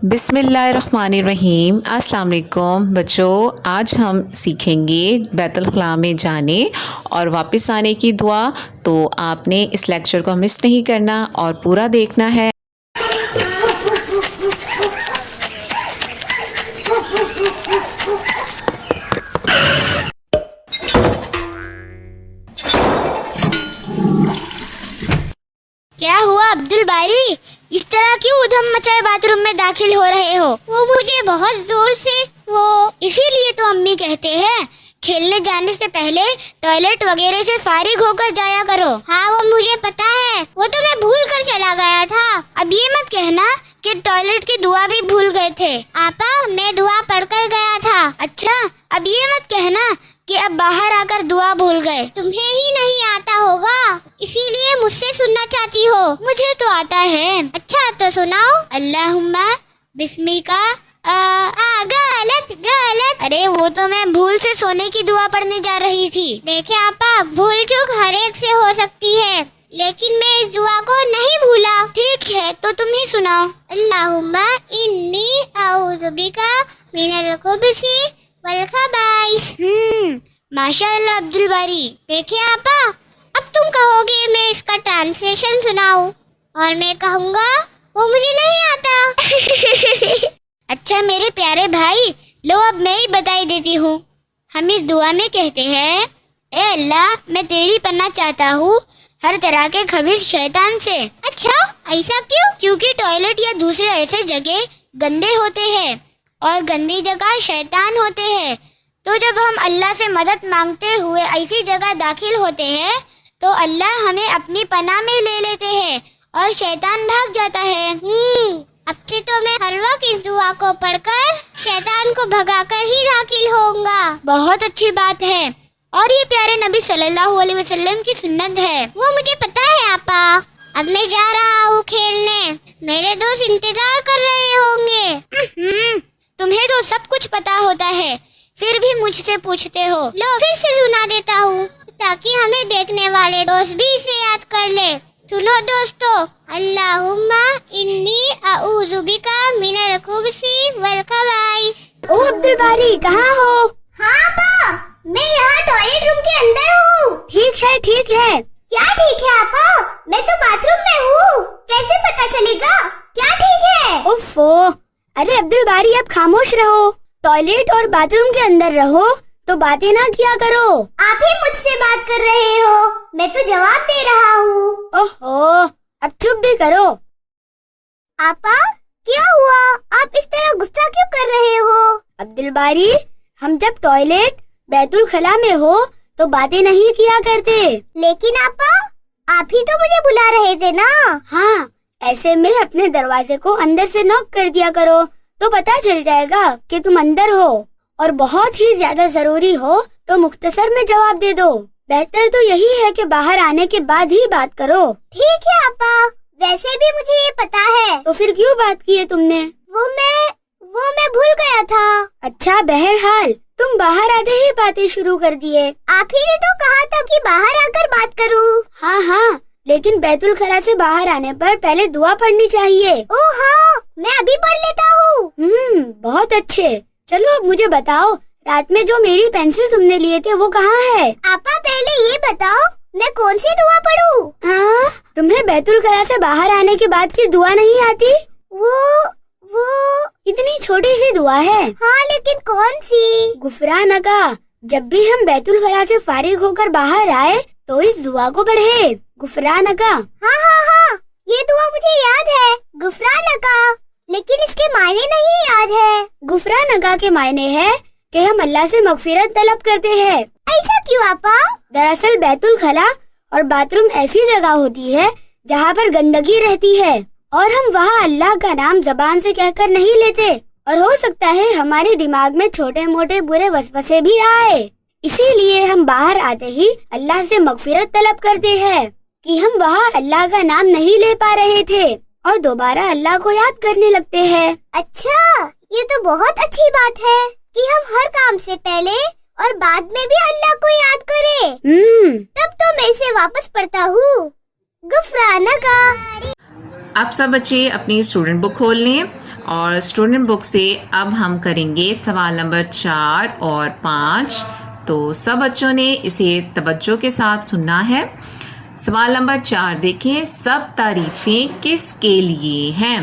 बिस्मिल्लाहिर्रहमानिर्रहीम। अस्सलाम वालेकुम बच्चों, आज हम सीखेंगे बैतुल खला में जाने और वापस आने की दुआ। तो आपने इस लेक्चर को मिस नहीं करना और पूरा देखना है। क्या हुआ अब्दुल बारी, इस तरह क्यों उधम मचाए बाथरूम में दाखिल हो रहे हो? वो मुझे बहुत जोर से इसीलिए तो अम्मी कहते हैं खेलने जाने से पहले टॉयलेट वगैरह से फारिग होकर जाया करो। हाँ वो मुझे पता है, वो तो मैं भूल कर चला गया था। अब ये मत कहना कि टॉयलेट की दुआ भी भूल गए थे। आपा मैं दुआ पढ़कर गया था। अच्छा, अब ये मत कहना कि अब बाहर आकर दुआ भूल गए। तुम्हें ही नहीं आता होगा इसीलिए मुझसे सुनना चाहती हो। मुझे तो आता है। अच्छा तो सुनाओ। अल्लाहुम्मा बिस्मिका गलत गलत। अरे वो तो मैं भूल से सोने की दुआ पढ़ने जा रही थी। देखे आपा, भूल चूक हर एक से हो सकती है, लेकिन मैं इस दुआ को नहीं भूला। ठीक है तो तुम ही सुनाओ। अल्लाहुम्मा इन्नी अऊज़ु बिका मिनल खुबसी वल खबाइस। माशाअल्लाह अब्दुल बारी। देखे आपा, अब तुम कहोगे मैं इसका ट्रांसलेशन सुनाऊं और मैं कहूँगा वो मुझे नहीं आता। अच्छा मेरे प्यारे भाई, लो अब मैं ही बताई देती हूँ। हम इस दुआ में कहते हैं, ए अल्लाह मैं तेरी पनाह चाहता हूँ हर तरह के खबीस शैतान से। अच्छा ऐसा क्यों? क्योंकि टॉयलेट या दूसरे ऐसे जगह गंदे होते हैं और गंदी जगह शैतान होते हैं। तो जब हम अल्लाह से मदद मांगते हुए ऐसी जगह दाखिल होते हैं तो अल्लाह हमें अपनी पनाह में ले लेते हैं और शैतान भाग जाता है। अब से तो मैं हर वक्त इस दुआ को पढ़कर शैतान को भगाकर ही दाखिल होऊंगा। बहुत अच्छी बात है और ये प्यारे नबी सल्लल्लाहु अलैहि वसल्लम की सुन्नत है। वो मुझे पता है आपा। अब मैं जा रहा हूँ खेलने, मेरे दोस्त इंतजार कर रहे होंगे। तुम्हें तो सब कुछ पता होता है, फिर भी मुझसे पूछते हो। लो फिर से सुना देता हूँ ताकि हमें देखने वाले दोस्त भी इसे याद कर ले। सुनो दोस्तों, अल्लाहुम्मा इन्नी अऊज़ु बिका मिनल खुबसी वल खबाइस। ओ अब्दुल बारी, कहाँ हो? हाँ आपा, मैं यहाँ टॉयलेट रूम के अंदर हूँ। ठीक है ठीक है। क्या ठीक है आपा? मैं तो बाथरूम में हूँ, कैसे पता चलेगा? क्या ठीक है? ओफो, अरे अब्दुल बारी अब खामोश रहो। टॉयलेट और बाथरूम के अंदर रहो तो बातें ना किया करो। आप ही मुझसे बात कर रहे हो, मैं तो जवाब दे रहा हूँ। ओहो, अब चुप भी करो। आपा क्या हुआ? आप इस तरह गुस्सा क्यों कर रहे हो? अब्दुल बारी, हम जब टॉयलेट बैतुल खला में हो तो बातें नहीं किया करते। लेकिन आपा, आप ही तो मुझे बुला रहे थे ना। हाँ, ऐसे में अपने दरवाजे को अंदर से नॉक कर दिया करो तो पता चल जाएगा कि तुम अंदर हो, और बहुत ही ज्यादा जरूरी हो तो मुख्तसर में जवाब दे दो। बेहतर तो यही है कि बाहर आने के बाद ही बात करो। ठीक है आपा, वैसे भी मुझे ये पता है। तो फिर क्यों बात की है तुमने? वो मैं भूल गया था। अच्छा बहरहाल तुम बाहर आते ही बातें शुरू कर दिए। आप ही ने तो कहा था कि बाहर आकर बात करूँ। हाँ हाँ, लेकिन बैतुल खला से बाहर आने पर पहले दुआ पढ़नी चाहिए। ओह हाँ, मैं अभी पढ़ लेता हूँ। बहुत अच्छे। चलो अब मुझे बताओ, रात में जो मेरी पेंसिल तुमने लिए थे वो कहाँ है? आपा पहले ये बताओ मैं कौन सी दुआ पढ़ूं? हाँ, तुम्हें बैतुल खला से बाहर आने के बाद की दुआ नहीं आती? वो इतनी छोटी सी दुआ है। हाँ लेकिन कौन सी? गुफरानका। जब भी हम बैतुल खला से फारिग होकर बाहर आए तो इस दुआ को पढ़े, गुफरानका। हाँ हाँ हाँ, ये दुआ मुझे याद है, गुफरानका, लेकिन इसके मायने नहीं याद है। गुफरानका के मायने है कि हम अल्लाह से मगफिरत तलब करते हैं। ऐसा क्यों आपा? दरअसल बैतुल खला और बाथरूम ऐसी जगह होती है जहाँ पर गंदगी रहती है और हम वहाँ अल्लाह का नाम जबान से कहकर नहीं लेते, और हो सकता है हमारे दिमाग में छोटे मोटे बुरे वसवसे भी आए। इसीलिए हम बाहर आते ही अल्लाह से मगफिरत तलब करते हैं कि हम वहाँ अल्लाह का नाम नहीं ले पा रहे थे और दोबारा अल्लाह को याद करने लगते हैं। अच्छा, ये तो बहुत अच्छी बात है कि हम हर काम से पहले और बाद में भी अल्लाह को याद करें। तब तो मैं इसे वापस पढ़ता हूँ, गुफरानका। आप सब बच्चे अपनी स्टूडेंट बुक खोल लें اور اسٹوڈنٹ بک سے اب ہم کریں گے سوال نمبر 4 اور 5. تو سب بچوں نے اسے توجہ کے ساتھ سننا ہے. سوال نمبر 4 دیکھیں, سب تعریفیں کس کے لیے ہیں؟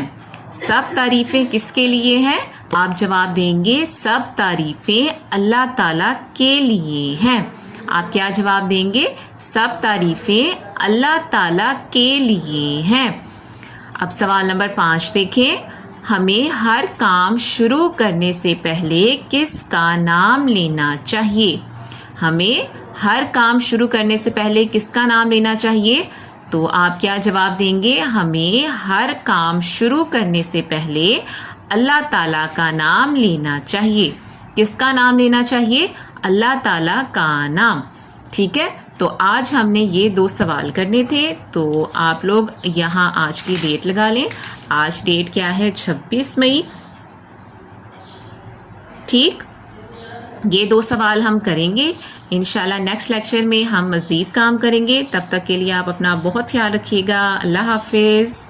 سب تعریفیں کس کے لیے ہیں؟ تو آپ جواب دیں گے سب تعریفیں اللہ تعالیٰ کے لیے ہیں. آپ کیا جواب دیں گے؟ سب تعریفیں اللہ تعالیٰ کے لیے ہیں. اب سوال نمبر 5 دیکھیں, ہمیں ہر کام شروع کرنے سے پہلے کس کا نام لینا چاہیے؟ ہمیں ہر کام شروع کرنے سے پہلے کس کا نام لینا چاہیے؟ تو آپ کیا جواب دیں گے؟ ہمیں ہر کام شروع کرنے سے پہلے اللہ تعالیٰ کا نام لینا چاہیے. کس کا نام لینا چاہیے؟ اللہ تعالیٰ کا نام. ٹھیک ہے, تو آج ہم نے یہ 2 سوال کرنے تھے. تو آپ لوگ یہاں آج کی ڈیٹ لگا لیں. آج ڈیٹ کیا ہے؟ 26 مئی. ٹھیک, یہ 2 سوال ہم کریں گے. انشاءاللہ نیکسٹ لیکچر میں ہم مزید کام کریں گے. تب تک کے لیے آپ اپنا بہت خیال رکھیے گا. اللہ حافظ.